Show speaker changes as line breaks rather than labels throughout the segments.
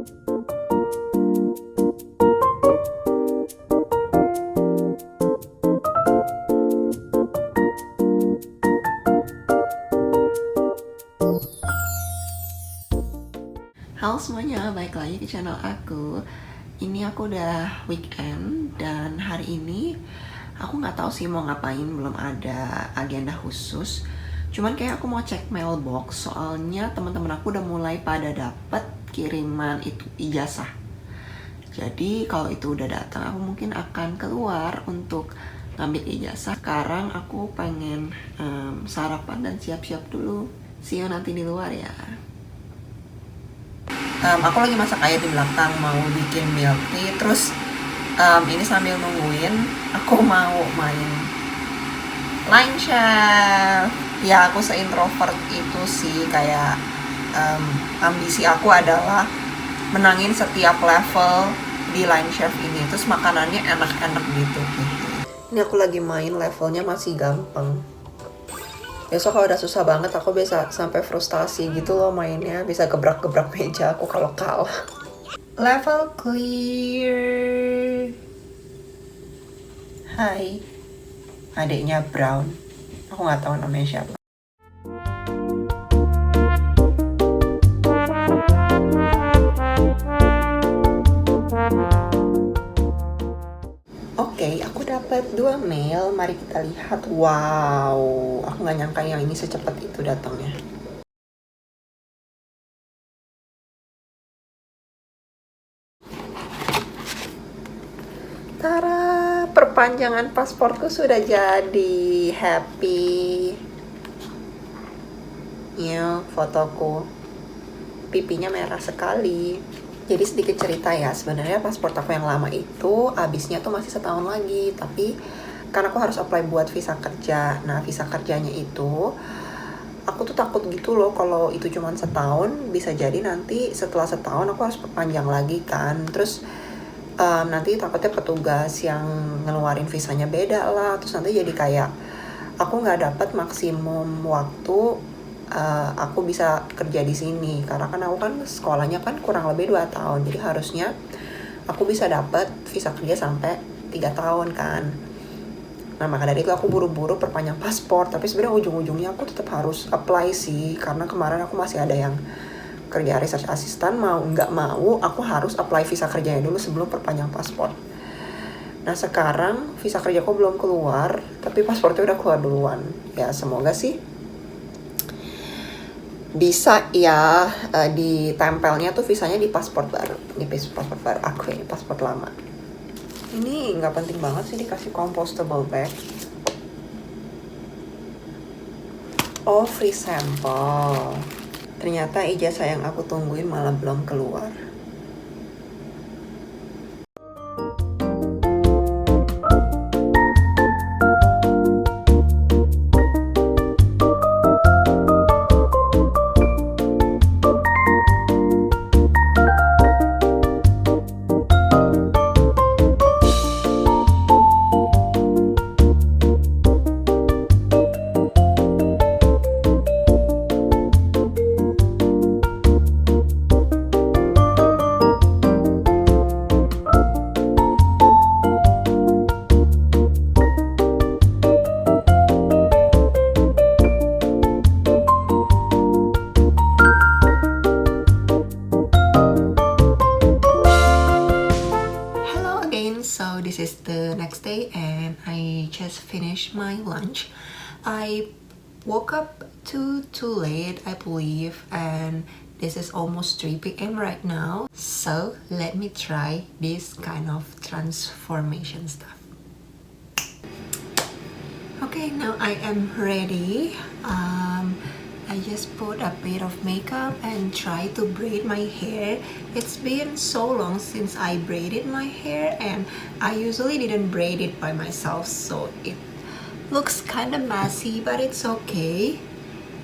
Halo semuanya, balik lagi ke channel aku. Ini aku udah weekend dan hari ini aku nggak tahu sih mau ngapain, belum ada agenda khusus. Cuman kayak aku mau cek mailbox, soalnya teman-teman aku udah mulai pada dapet kiriman itu ijazah. Jadi kalau itu udah datang, aku mungkin akan keluar untuk ngambil ijazah. Sekarang aku pengen sarapan dan siap-siap dulu. See you nanti di luar ya. Aku lagi masak air di belakang, mau bikin milk tea. Terus ini sambil nungguin, aku mau main line chef. Ya aku se-introvert itu sih, kayak ambisi aku adalah menangin setiap level di line chef ini. Terus makanannya enak-enak gitu. Ini aku lagi main, levelnya masih gampang. Besok kalau udah susah banget, aku bisa sampai frustasi gitu loh mainnya, bisa gebrak-gebrak meja aku kalau kalah. Level clear. Hai, adiknya Brown. Aku nggak tahu namanya siapa. Oke, aku dapat 2 mail. Mari kita lihat. Wow, aku nggak nyangka yang ini secepat itu datangnya. Tara, perpanjangan pasporku sudah jadi. Happy. Ya, fotoku. Pipinya merah sekali. Jadi sedikit cerita ya, sebenarnya paspor aku yang lama itu habisnya tuh masih setahun lagi, tapi karena aku harus apply buat visa kerja. Nah, visa kerjanya itu aku tuh takut gitu loh kalau itu cuma setahun, bisa jadi nanti setelah setahun aku harus perpanjang lagi kan. Terus nanti takutnya petugas yang ngeluarin visanya beda lah, terus nanti jadi kayak aku nggak dapat maksimum waktu aku bisa kerja di sini, karena kan aku kan sekolahnya kan kurang lebih 2 tahun, jadi harusnya aku bisa dapat visa kerja sampai 3 tahun kan. Nah maka dari itu aku buru-buru perpanjang paspor, tapi sebenarnya ujung-ujungnya aku tetap harus apply sih, karena kemarin aku masih ada yang kerja research assistant, mau nggak mau aku harus apply visa kerjanya dulu sebelum perpanjang paspor. Nah sekarang visa kerjaku belum keluar, tapi paspornya udah keluar duluan. Ya semoga sih bisa ya, ditempelnya tuh visanya di paspor baru, di paspor baru aku, ini paspor lama. Ini nggak penting banget sih dikasih compostable bag. Oh, free sample. Ternyata ijazah yang aku tungguin malah belum keluar. So this is the next day and I just finished my lunch. I woke up too late, I believe, and this is almost 3 p.m. right now. So let me try this kind of transformation stuff. Okay, now I am ready. I just put a bit of makeup and try to braid my hair. It's been so long since I braided my hair, and I usually didn't braid it by myself, so it looks kind of messy, but it's okay.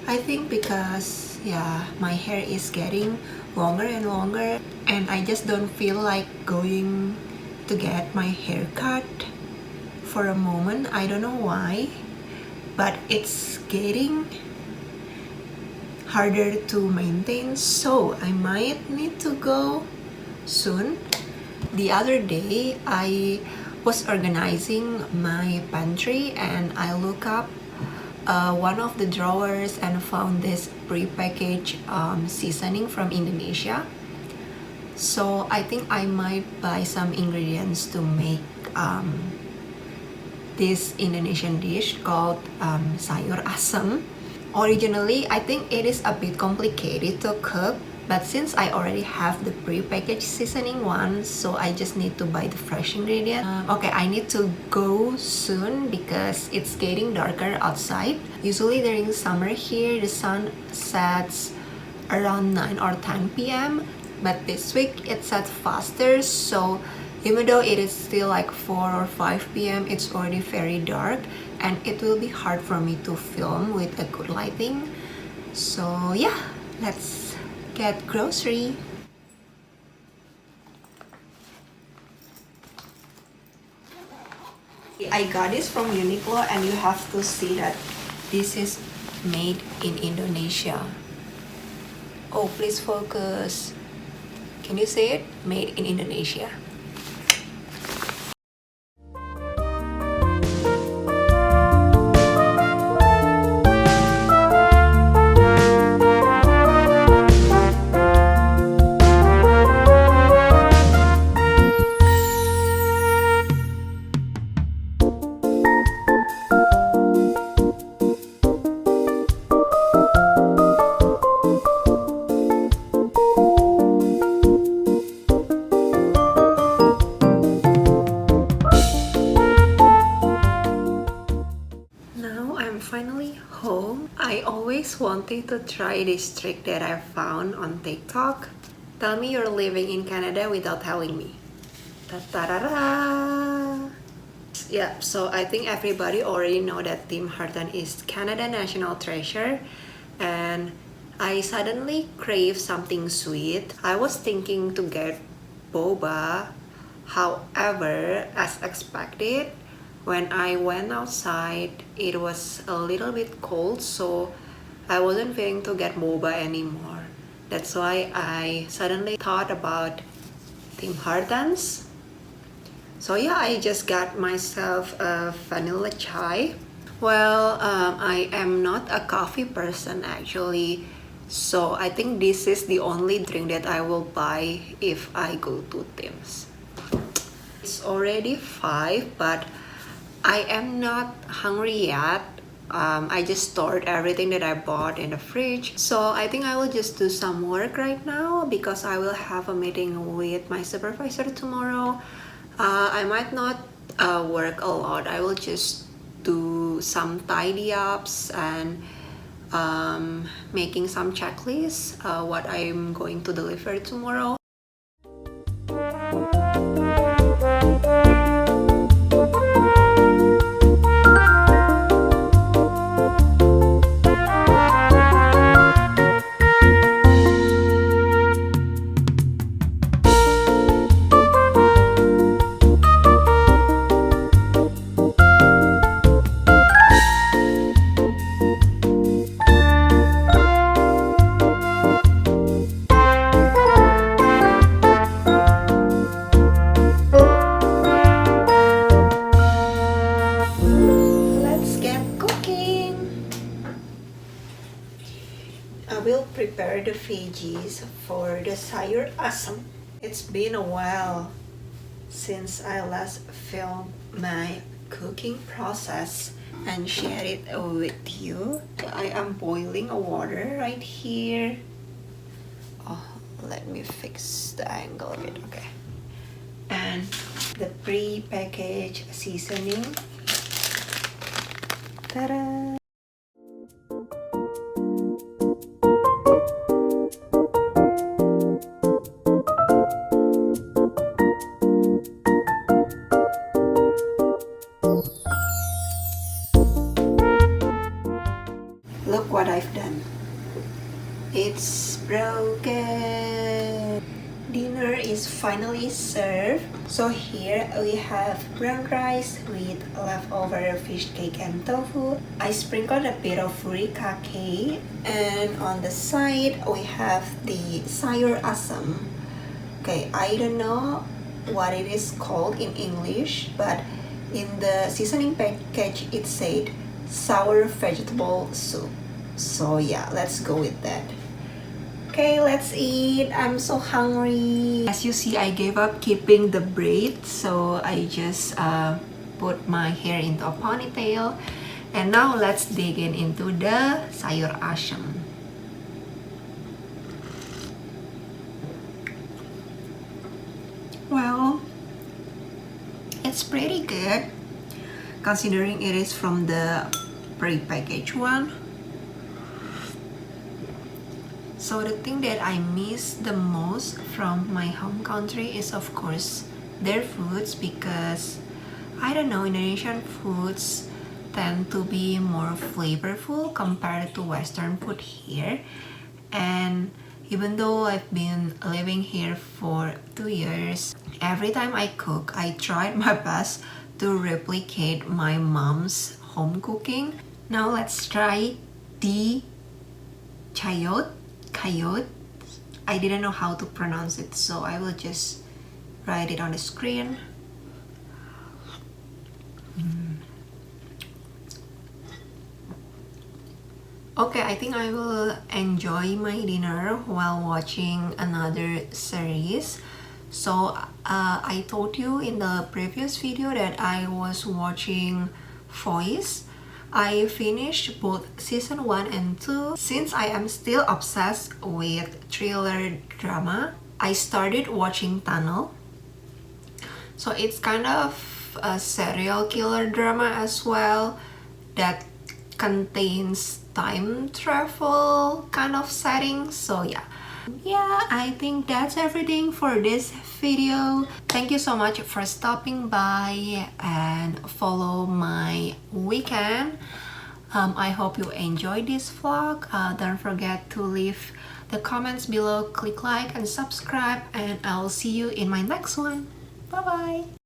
I think because yeah, my hair is getting longer and longer, and I just don't feel like going to get my hair cut for a moment. I don't know why, but it's getting harder to maintain, so I might need to go soon. The other day, I was organizing my pantry and I look up one of the drawers and found this pre-packaged seasoning from Indonesia. So I think I might buy some ingredients to make this Indonesian dish called sayur asam. Originally, I think it is a bit complicated to cook, but since I already have the pre-packaged seasoning one, so I just need to buy the fresh ingredient. Okay, I need to go soon because it's getting darker outside. Usually during summer here, the sun sets around 9 or 10 p.m. But this week it sets faster, so even though it is still like 4 or 5 p.m., it's already very dark and it will be hard for me to film with a good lighting. So yeah, let's get grocery. I got this from Uniqlo and you have to see that this is made in Indonesia. Oh, please focus. Can you say it? Made in Indonesia. Finally home. I always wanted to try this trick that I found on TikTok. Tell me you're living in Canada without telling me. Ta-ta-da-da! Yeah, so I think everybody already know that Tim Hortons is Canada national treasure, and I suddenly crave something sweet. I was thinking to get boba. However, as expected, when I went outside, it was a little bit cold, so I wasn't feeling to get boba anymore. That's why I suddenly thought about Tim Hortons. So yeah, I just got myself a vanilla chai. Well, I am not a coffee person actually, so I think this is the only drink that I will buy if I go to Tim's. It's already 5, but I am not hungry yet. I just stored everything that I bought in the fridge. So I think I will just do some work right now because I will have a meeting with my supervisor tomorrow. I might not work a lot. I will just do some tidy ups and making some checklists what I'm going to deliver tomorrow. Prepare the veggies for the sayur asam. It's been a while since I last filmed my cooking process and shared it with you. I am boiling a water right here. Oh, let me fix the angle of it. Okay. And the pre-packaged seasoning. Ta-da! Look what I've done. It's broken. Dinner is finally served. So here we have brown rice with leftover fish cake and tofu. I sprinkled a bit of furikake, and on the side we have the sayur asam Okay, I don't know what it is called in English, but in the seasoning package it said sour vegetable soup. So yeah, let's go with that. Okay, let's eat. I'm so hungry. As you see, I gave up keeping the braid, so I just put my hair into a ponytail. And now let's dig into the sayur asam. Well, it's pretty good considering it is from the pre-packaged one. So the thing that I miss the most from my home country is of course their foods, because I don't know, Indonesian foods tend to be more flavorful compared to Western food here. And even though I've been living here for 2 years, every time I cook, I tried my best to replicate my mom's home cooking. Now let's try the coyote. I didn't know how to pronounce it, so I will just write it on the screen. Okay, I think I will enjoy my dinner while watching another series. So I told you in the previous video that I was watching Voice. I finished both season 1 and 2. Since I am still obsessed with thriller drama, I started watching Tunnel. So it's kind of a serial killer drama as well that contains time travel kind of setting. So yeah, I think that's everything for this video. Thank you so much for stopping by and follow my weekend. I hope you enjoyed this vlog. Don't forget to leave the comments below, click like and subscribe, and I'll see you in my next one. Bye bye.